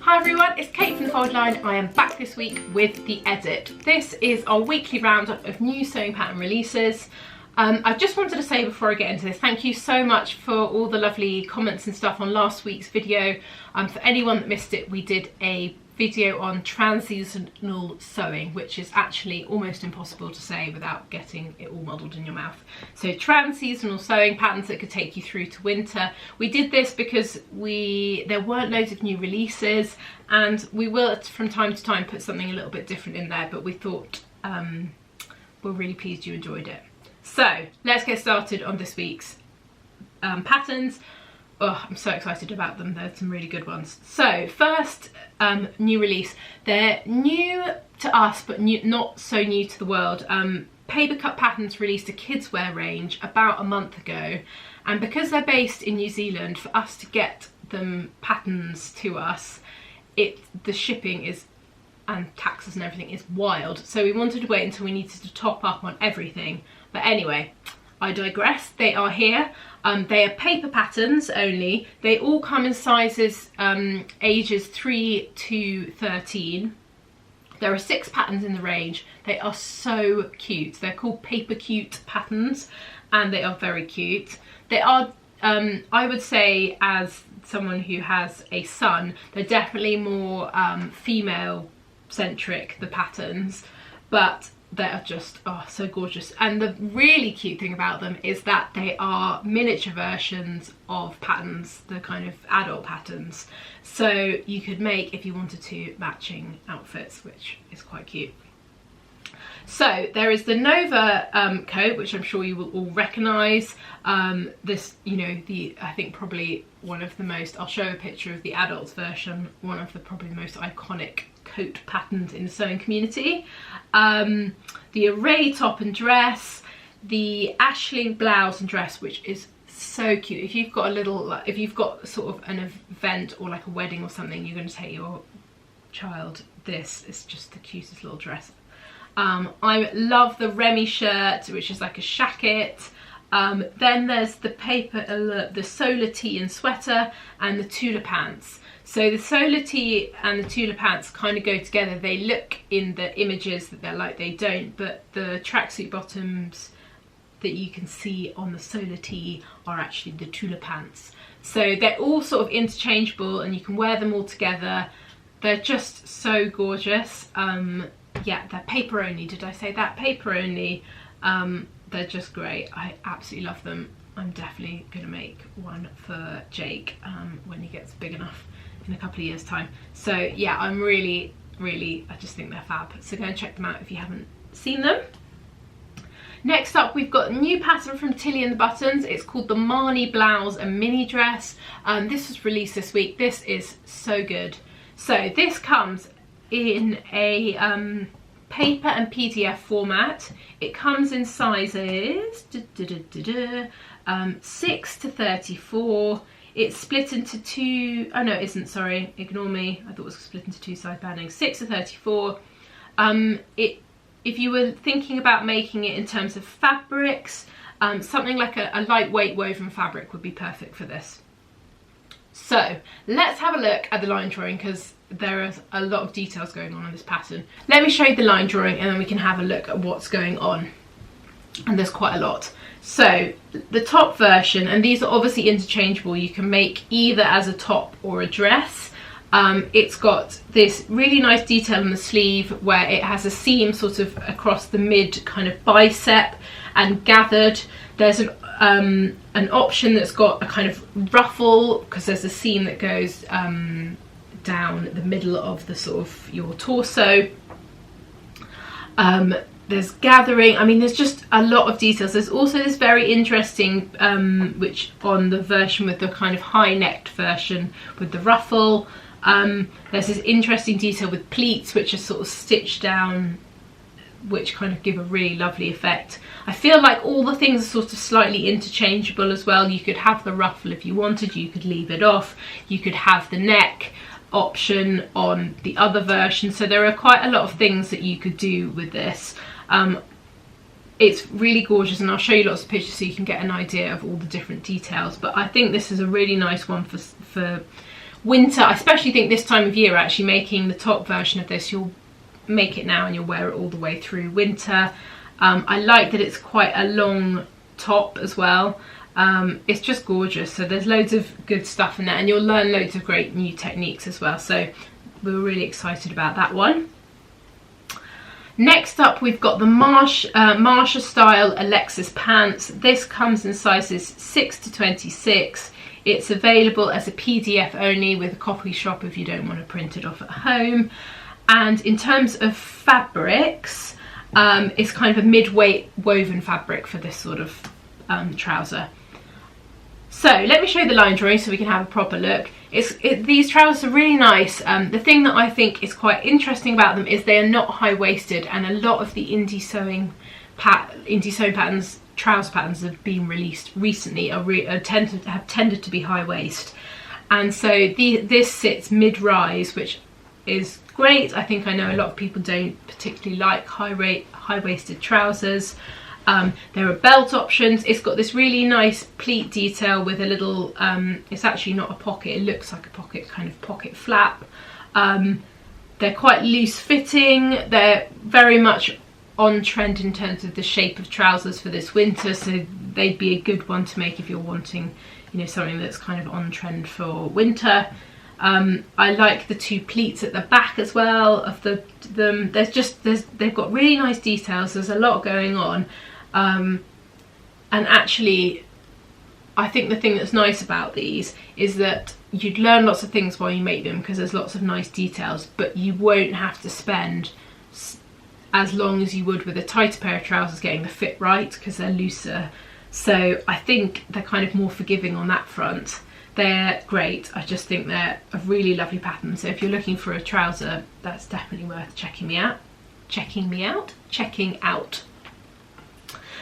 Hi everyone, it's Kate from the Fold Line. I am back this week with the edit. This is our weekly roundup of new sewing pattern releases. I just wanted to say before I get into this, thank you so much for all the lovely comments and stuff on last week's video. For anyone that missed it, we did a video on transitional sewing, which is actually almost impossible to say without getting it all muddled in your mouth. So trans-seasonal sewing patterns that could take you through to winter. We did this because there weren't loads of new releases, and we will from time to time put something a little bit different in there, but we thought we're really pleased you enjoyed it. So let's get started on this week's patterns. Oh, I'm so excited about them. There's some really good ones. So first new release. They're new to us, but not so new to the world. PaperCute Patters released a kids wear range about a month ago, and because they're based in New Zealand, for us to get them patterns to us, the shipping is, and taxes and everything, is wild. So we wanted to wait until we needed to top up on everything. But anyway, I digress. They are here. They are paper patterns only. They all come in sizes ages 3 to 13. There are 6 patterns in the range. They are so cute. They're called PaperCute Patters, and they are very cute. They are, I would say, as someone who has a son, they're definitely more female centric, the patterns, but they are just so gorgeous. And the really cute thing about them is that they are miniature versions of patterns, the kind of adult patterns, so you could make, if you wanted to, matching outfits, which is quite cute. So there is the Nova coat, which I'm sure you will all recognise. This, you know, I think probably one of the most, I'll show a picture of the adults version, one of the probably the most iconic coat patterns in the sewing community. The array top and dress, the ashling blouse and dress, which is so cute. If you've got a little, if you've got sort of an event or like a wedding or something, you're going to take your child, this is just the cutest little dress. I love the Remy shirt, which is like a shacket. Then there's the solar tee and sweater, and the Tula pants. So the solar tee and the Tula pants kind of go together. They look in the images that they're like they don't, but the tracksuit bottoms that you can see on the solar tee are actually the Tula pants. So they're all sort of interchangeable, and you can wear them all together. They're just so gorgeous. Yeah, they're paper only. Did I say that? Paper only. They're just great. I absolutely love them. I'm definitely going to make one for Jake when he gets big enough in a couple of years' time. So yeah, I'm really, I just think they're fab. So go and check them out if you haven't seen them. Next up, we've got a new pattern from Tilly and the Buttons. It's called the Marnie blouse and mini dress. This was released this week. This is so good. So this comes in a paper and PDF format. It comes in sizes 6 to 34. It's split into two, oh no it isn't, sorry, ignore me, I thought it was split into two side bandings. 6 to 34. If you were thinking about making it in terms of fabrics, something like a lightweight woven fabric would be perfect for this. So let's have a look at the line drawing, because there is a lot of details going on in this pattern. Let me show you the line drawing, and then we can have a look at what's going on. And there's quite a lot. So the top version, and these are obviously interchangeable, you can make either as a top or a dress. It's got this really nice detail in the sleeve where it has a seam sort of across the mid kind of bicep and gathered. There's an option that's got a kind of ruffle, because there's a seam that goes down the middle of the sort of your torso. There's gathering, I mean there's just a lot of details. There's also this very interesting, which on the version with the kind of high necked version with the ruffle, there's this interesting detail with pleats which are sort of stitched down, which kind of give a really lovely effect. I feel like all the things are sort of slightly interchangeable as well. You could have the ruffle if you wanted, you could leave it off, you could have the neck option on the other version. So there are quite a lot of things that you could do with this. It's really gorgeous, and I'll show you lots of pictures so you can get an idea of all the different details, but I think this is a really nice one for winter. I especially think this time of year, actually making the top version of this, you'll make it now and you'll wear it all the way through winter. I like that it's quite a long top as well. It's just gorgeous, so there's loads of good stuff in there, and you'll learn loads of great new techniques as well, so we were really excited about that one. Next up, we've got the Marsha style Alexis pants. This comes in sizes 6 to 26. It's available as a PDF only with a copy shop if you don't want to print it off at home. And in terms of fabrics, it's kind of a mid-weight woven fabric for this sort of trouser. So let me show you the line drawing so we can have a proper look. These trousers are really nice. The thing that I think is quite interesting about them is they are not high-waisted, and a lot of the indie sewing patterns, trouser patterns that have been released recently have tended to be high-waist. And so this sits mid-rise, which is great. I think I know a lot of people don't particularly like high-waisted trousers. There are belt options. It's got this really nice pleat detail with a little, it's actually not a pocket, it looks like a pocket, kind of pocket flap. They're quite loose fitting. They're very much on trend in terms of the shape of trousers for this winter, so they'd be a good one to make if you're wanting, you know, something that's kind of on trend for winter. I like the two pleats at the back as well of them. They've got really nice details. There's a lot going on. And actually, I think the thing that's nice about these is that you'd learn lots of things while you make them, because there's lots of nice details, but you won't have to spend as long as you would with a tighter pair of trousers getting the fit right, because they're looser. So I think they're kind of more forgiving on that front. They're great. I just think they're a really lovely pattern. So if you're looking for a trouser, that's definitely worth checking out.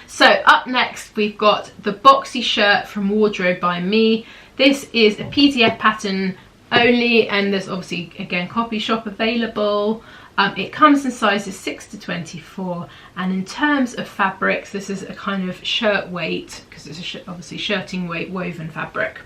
So up next, we've got the Boxy Shirt from Wardrobe by Me. This is a PDF pattern only, and there's obviously, again, copy shop available. It comes in sizes 6 to 24, and in terms of fabrics, this is a kind of shirt weight, because it's obviously shirting weight woven fabric.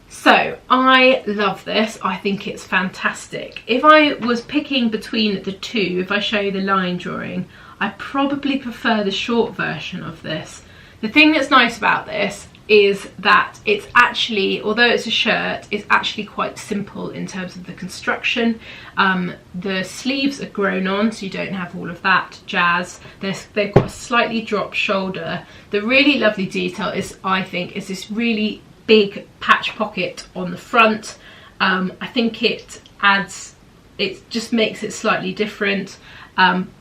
So I love this. I think it's fantastic. If I was picking between the two, if I show you the line drawing, I probably prefer the short version of this. The thing that's nice about this is that it's actually, although it's a shirt, it's actually quite simple in terms of the construction. The sleeves are grown on, so you don't have all of that jazz. They've got a slightly dropped shoulder. The really lovely detail is, I think, is this really big patch pocket on the front. I think it just makes it slightly different.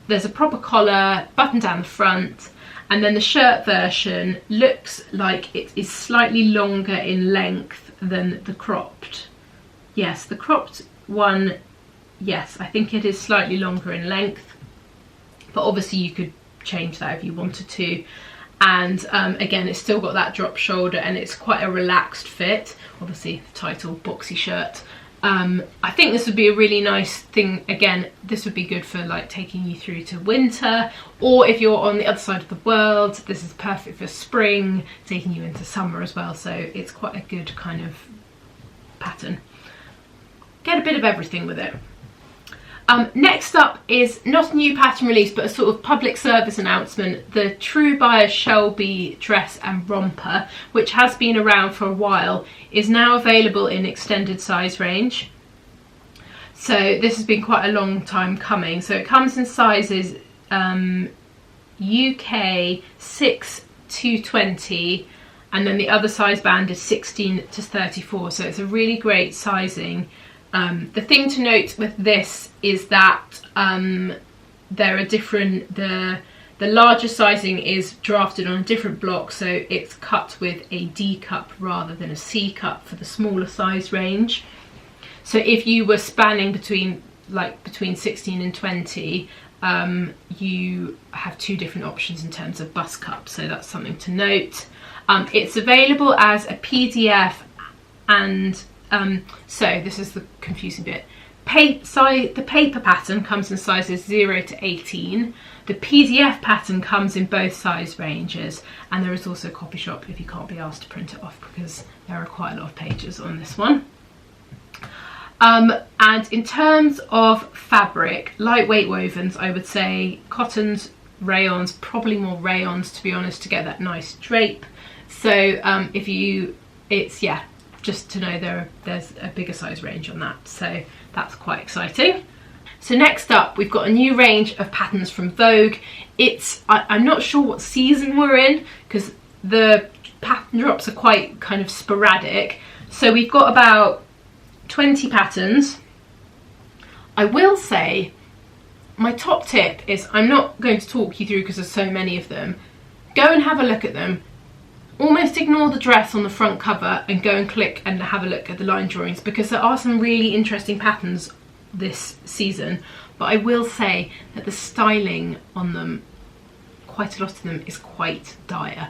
There's a proper collar, button down the front, and then the shirt version looks like it is slightly longer in length than the cropped. Yes, the cropped one, yes, I think it is slightly longer in length, but obviously you could change that if you wanted to. And again, it's still got that drop shoulder, and it's quite a relaxed fit. Obviously, the title, Boxy Shirt. I think this would be a really nice thing. Again, this would be good for like taking you through to winter, or if you're on the other side of the world, this is perfect for spring, taking you into summer as well. So it's quite a good kind of pattern. Get a bit of everything with it. Next up is not a new pattern release, but a sort of public service announcement. The True Buyer Shelby Dress and Romper, which has been around for a while, is now available in extended size range. So this has been quite a long time coming. So it comes in sizes UK 6 to 20, and then the other size band is 16 to 34. So it's a really great sizing. The thing to note with this is that there are different, the larger sizing is drafted on a different block, so it's cut with a D cup rather than a C cup for the smaller size range. So if you were spanning between 16 and 20, you have two different options in terms of bust cup, so that's something to note. It's available as a PDF, and so this is the confusing bit. The paper pattern comes in sizes 0 to 18. The PDF pattern comes in both size ranges, and there is also a copy shop if you can't be asked to print it off, because there are quite a lot of pages on this one. And in terms of fabric, lightweight wovens, I would say cottons, rayons, probably more rayons to be honest, to get that nice drape. So yeah, just to know there's a bigger size range on that, so that's quite exciting. So next up, we've got a new range of patterns from Vogue. I'm not sure what season we're in because the pattern drops are quite kind of sporadic. So we've got about 20 patterns. I will say my top tip is, I'm not going to talk you through because there's so many of them. Go and have a look at them. Almost ignore the dress on the front cover and go and click and have a look at the line drawings, because there are some really interesting patterns this season. But I will say that the styling on them, quite a lot of them, is quite dire.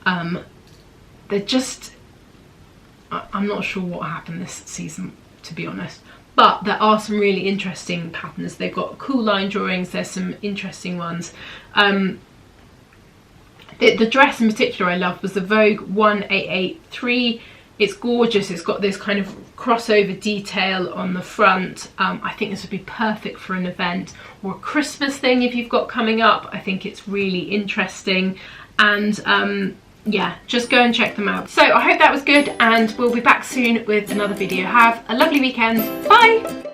They're just, I'm not sure what happened this season, to be honest, but there are some really interesting patterns. They've got cool line drawings, there's some interesting ones. The dress in particular I loved was the Vogue 1883. It's gorgeous. It's got this kind of crossover detail on the front. I think this would be perfect for an event or a Christmas thing if you've got coming up. I think it's really interesting, and yeah, just go and check them out. So I hope that was good, and we'll be back soon with another video. Have a lovely weekend. Bye.